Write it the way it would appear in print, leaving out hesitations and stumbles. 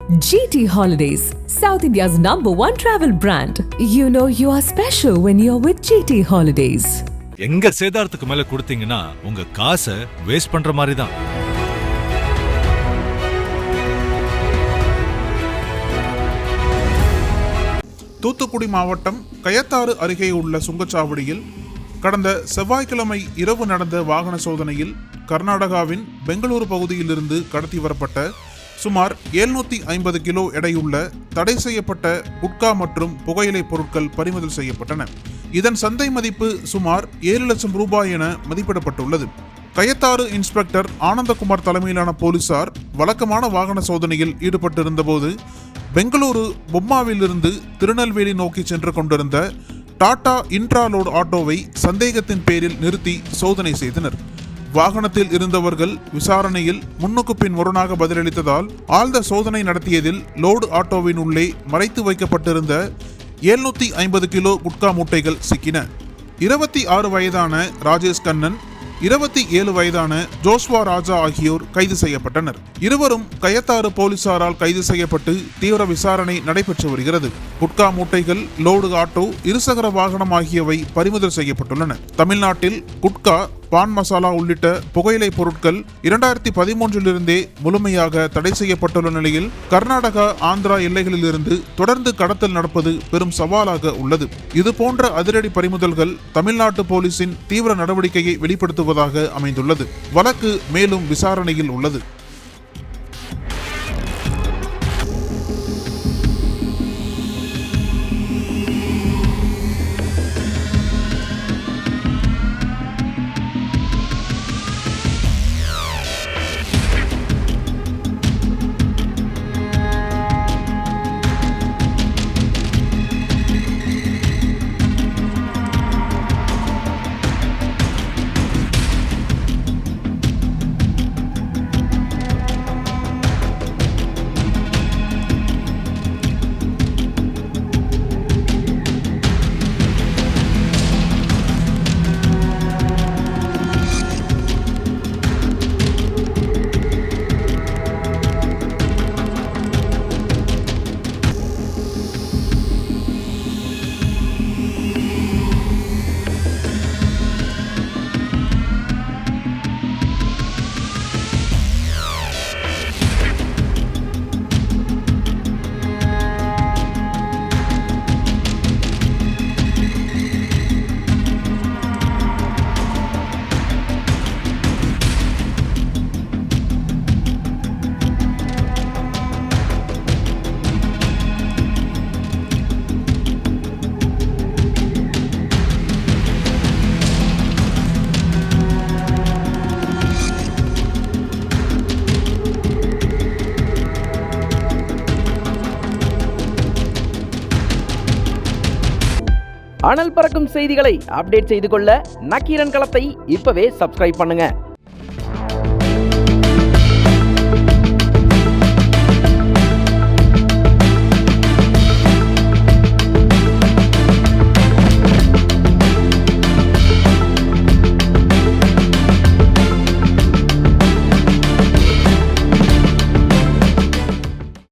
GT Holidays, South India's #1 travel brand. You know you are special when you're with GT Holidays. எங்க சேதாரத்துக்கு மேல கொடுத்தீங்கன்னா உங்க காசை waste பண்ற மாதிரி தான். தூத்துக்குடி மாவட்டம் கயத்தாறு அருகே உள்ள சுங்கச்சாவடியில் கடந்த செவ்வாய்க்கிழமை இரவு நடந்த வாகன சோதனையில் கர்நாடகாவின் பெங்களூரு பகுதியிலிருந்து கடத்தி வரப்பட்ட சுமார் 750 கிலோ எடையுள்ள தடை செய்யப்பட்ட குட்கா மற்றும் புகையிலை பொருட்கள் பறிமுதல் செய்யப்பட்டன. இதன் சந்தை மதிப்பு சுமார் 7 லட்சம் ரூபாய் என மதிப்பிடப்பட்டுள்ளது. கயத்தாறு இன்ஸ்பெக்டர் ஆனந்தகுமார் தலைமையிலான போலீசார் வழக்கமான வாகன சோதனையில் ஈடுபட்டிருந்தபோது பெங்களூரு பொம்மாவிலிருந்து திருநெல்வேலி நோக்கி சென்று கொண்டிருந்த டாடா இன்ட்ராலோட் ஆட்டோவை சந்தேகத்தின் பேரில் நிறுத்தி சோதனை செய்தனர். வாகனத்தில் இருந்தவர்கள் விசாரணையில் முன்னுக்கு பின் முரணாக பதிலளித்ததால் ஆழ்ந்த சோதனை நடத்தியதில் லோடு ஆட்டோவின் உள்ளே மறைத்து வைக்கப்பட்டிருந்த 750 கிலோ குட்கா மூட்டைகள் சிக்கின. 26 வயதான ராஜேஷ் கண்ணன், 27 வயதான ஜோஸ்வா ராஜா ஆகியோர் கைது செய்யப்பட்டனர். இருவரும் கயத்தாறு போலீசாரால் கைது செய்யப்பட்டு தீவிர விசாரணை நடைபெற்று வருகிறது. குட்கா மூட்டைகள், லோடு ஆட்டோ, இருசக்கர வாகனம் ஆகியவை பறிமுதல் செய்யப்பட்டுள்ளன. தமிழ்நாட்டில் குட்கா, பான் மசாலா உள்ளிட்ட புகையிலை பொருட்கள் 2013 முழுமையாக தடை செய்யப்பட்டுள்ள நிலையில் கர்நாடகா, ஆந்திரா எல்லைகளிலிருந்து தொடர்ந்து கடத்தல் நடப்பது பெரும் சவாலாக உள்ளது. இதுபோன்ற அதிரடி பறிமுதல்கள் தமிழ்நாட்டு போலீசின் தீவிர நடவடிக்கையை வெளிப்படுத்துவதாக அமைந்துள்ளது. வழக்கு மேலும் விசாரணையில் உள்ளது. அனல் பறக்கும் செய்திகளை அப்டேட் செய்து கொள்ள நக்கீரன் களத்தை இப்பவே சப்ஸ்கிரைப் பண்ணுங்க.